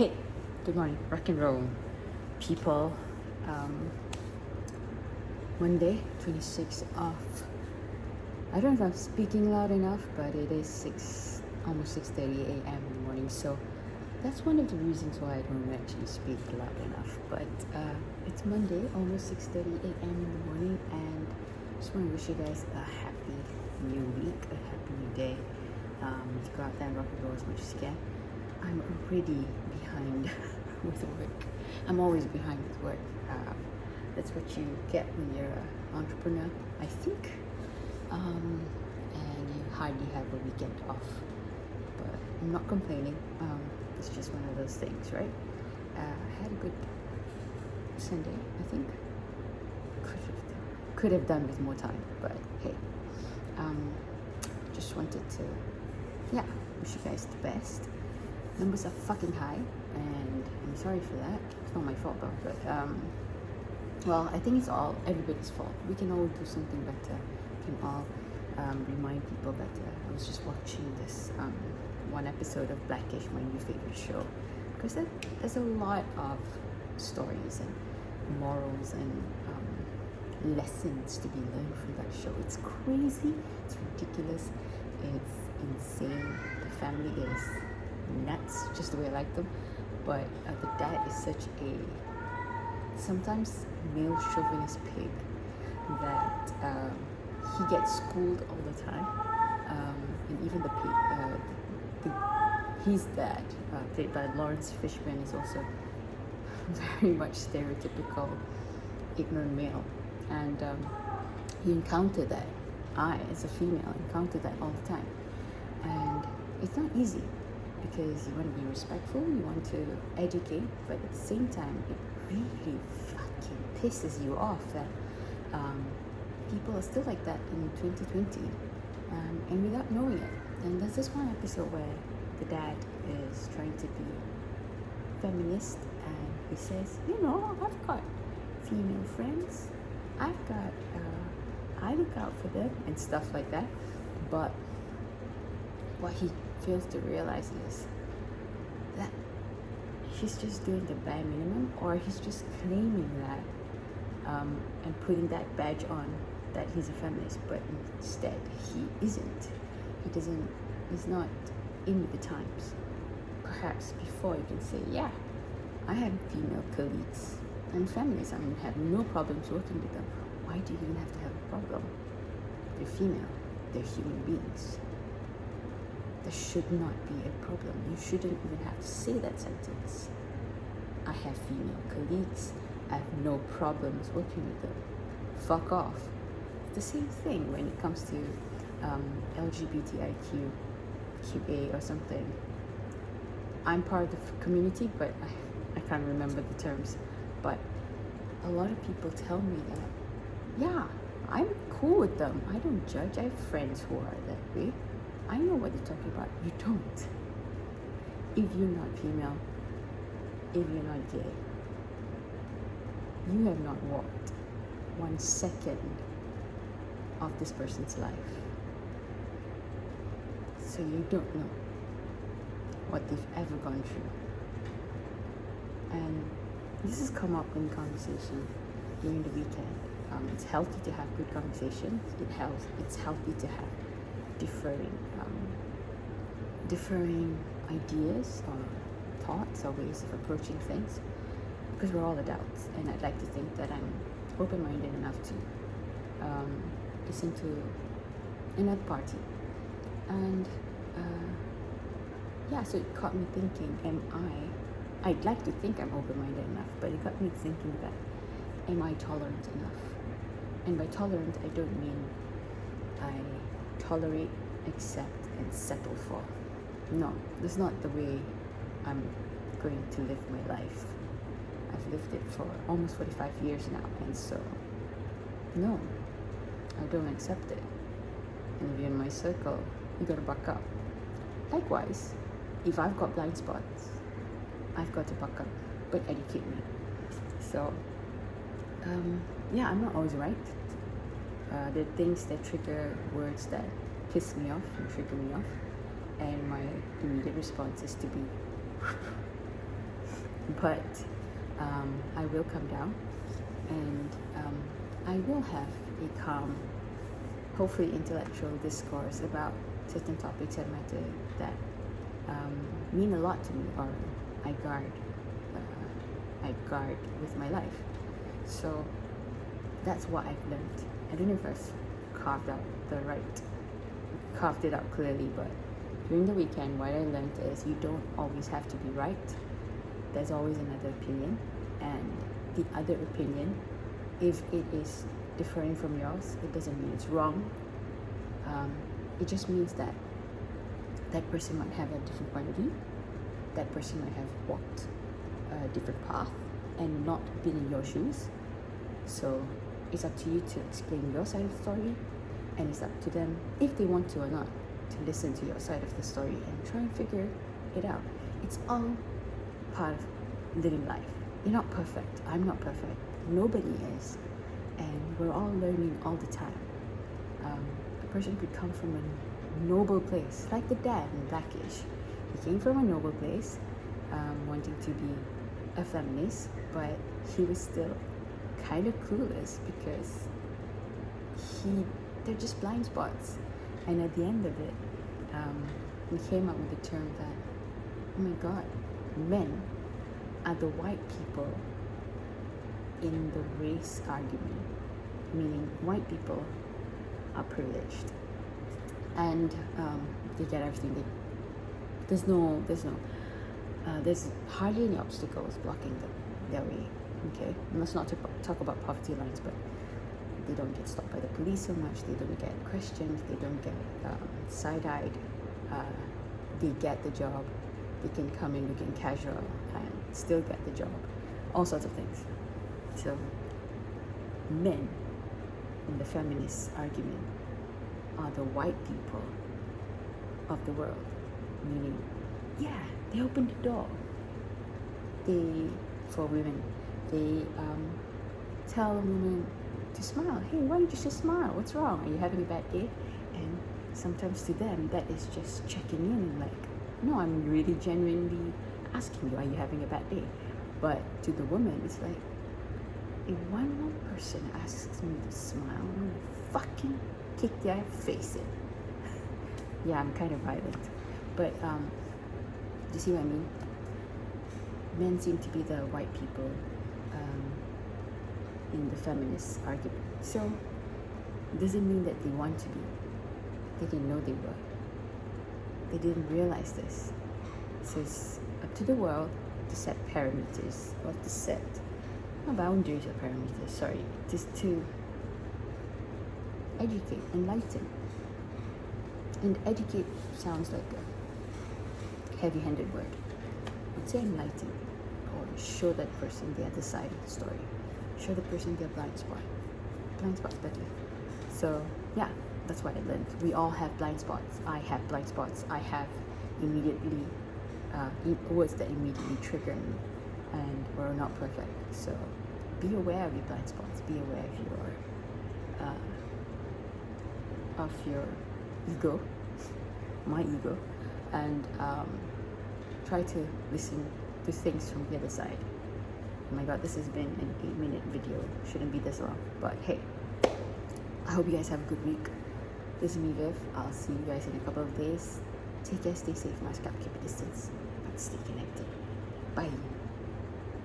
Hey, good morning, rock and roll people. Monday, 26th of, I don't know if I'm speaking loud enough, but it is almost 6:30 a.m. in the morning. So that's one of the reasons why I don't actually speak loud enough. But it's Monday, almost 6:30 a.m. in the morning, and just want to wish you guys a happy new week, a happy new day. Go out there and rock and roll as much as you can. I'm already behind with work. I'm always behind with work. That's what you get when you're an entrepreneur, I think. And you hardly have a weekend off. But I'm not complaining. It's just one of those things, right? I had a good Sunday, I think. Could have done with more time, but hey. Just wanted to, wish you guys the best. Numbers are fucking high, and I'm sorry for that. It's not my fault though, but well, I think it's all everybody's fault. We can all do something better. We can all remind people better. I was just watching this one episode of Blackish, my new favorite show, because there's a lot of stories and morals and lessons to be learned from that show. It's crazy, it's ridiculous, it's insane. The family is nuts, just the way I like them. But the dad is such a sometimes male chauvinist pig that he gets schooled all the time, and even his dad, played by Lawrence Fishburne, is also very much stereotypical ignorant male, and he encountered that. I, as a female, encountered that all the time, and it's not easy because you want to be respectful, you want to educate, but at the same time, it really fucking pisses you off that people are still like that in 2020, and without knowing it. And there's this one episode where the dad is trying to be feminist, and he says, I've got female friends, I look out for them and stuff like that. But what he fails to realize is that he's just doing the bare minimum, or he's just claiming that and putting that badge on that he's a feminist, but instead he isn't. He's not in with the times. Perhaps before you can say, I have female colleagues. I'm feminist. I have no problems working with them. Why do you even have to have a problem? They're female. They're human beings. There should not be a problem. You shouldn't even have to say that sentence. I have female colleagues. I have no problems working with them. Fuck off. It's the same thing when it comes to LGBTIQ, QA or something. I'm part of the community, but I can't remember the terms. But a lot of people tell me that, I'm cool with them. I don't judge. I have friends who are that way. I know what they're talking about. You don't. If you're not female, if you're not gay, you have not walked 1 second of this person's life. So you don't know what they've ever gone through. And this has come up in conversation during the weekend. It's healthy to have good conversations. It's healthy to have differing ideas or thoughts or ways of approaching things, because we're all adults, and I'd like to think that I'm open-minded enough to listen to another party. And so it got me thinking, I'd like to think I'm open-minded enough, but it got me thinking that, am I tolerant enough? And by tolerant, I don't mean I tolerate, accept, and settle for. No, that's not the way I'm going to live my life. I've lived it for almost 45 years now, and so, no, I don't accept it. And if you're in my circle, you gotta buck up. Likewise, if I've got blind spots, I've got to buck up, but educate me. So, I'm not always right. There are things that trigger words that piss me off and trigger me off, and my immediate response is to be But I will come down, and I will have a calm, hopefully intellectual discourse about certain topics that matter, that mean a lot to me, or I guard with my life. So that's what I've learned. I don't know if I've carved it out clearly, but during the weekend, what I learned is you don't always have to be right. There's always another opinion, and the other opinion, if it is differing from yours, it doesn't mean it's wrong. It just means that that person might have a different point of view. That person might have walked a different path and not been in your shoes. So it's up to you to explain your side of the story, and it's up to them, if they want to or not, to listen to your side of the story and try and figure it out. It's all part of living life. You're not perfect. I'm not perfect. Nobody is. And we're all learning all the time. A person could come from a noble place, like the dad in Blackish. He came from a noble place, wanting to be a feminist, but he was still kind of clueless because they're just blind spots. And at the end of it, we came up with the term that, oh my God, men are the white people in the race argument, meaning white people are privileged, and they get everything. There's hardly any obstacles blocking their way. Okay, and let's not talk about poverty lines, but they don't get stopped by the police so much. They don't get questioned. They don't get side-eyed. They get the job. They can come in looking casual and still get the job. All sorts of things. So men in the feminist argument are the white people of the world, meaning, yeah, they open the door. For women, they tell a woman to smile. Hey, why don't you just smile? What's wrong? Are you having a bad day? And sometimes to them, that is just checking in and like, no, I'm really genuinely asking you, are you having a bad day? But to the woman, it's like, if one more person asks me to smile, I'm gonna fucking kick their face in. Yeah, I'm kind of violent. But do you see what I mean? Men seem to be the white people in the feminist argument. So it doesn't mean that they want to be. They didn't know they were. They didn't realize this. So it's up to the world to set parameters, or to set boundaries or parameters, just to educate, enlighten. And educate sounds like a heavy-handed word. I'd say enlighten, or show that person the other side of the story. Show the person their blind spot. Blind spot's better. So yeah, that's what I learned. We all have blind spots. I have blind spots. I have immediately words that immediately trigger me, and we're not perfect. So be aware of your blind spots. Be aware of your ego, my ego, and try to listen to things from the other side. Oh my God, this has been an 8-minute video. Shouldn't be this long, but hey, I hope you guys have a good week. This is me, Viv. I'll see you guys in a couple of days. Take care, stay safe, mask up, keep a distance, but stay connected. Bye.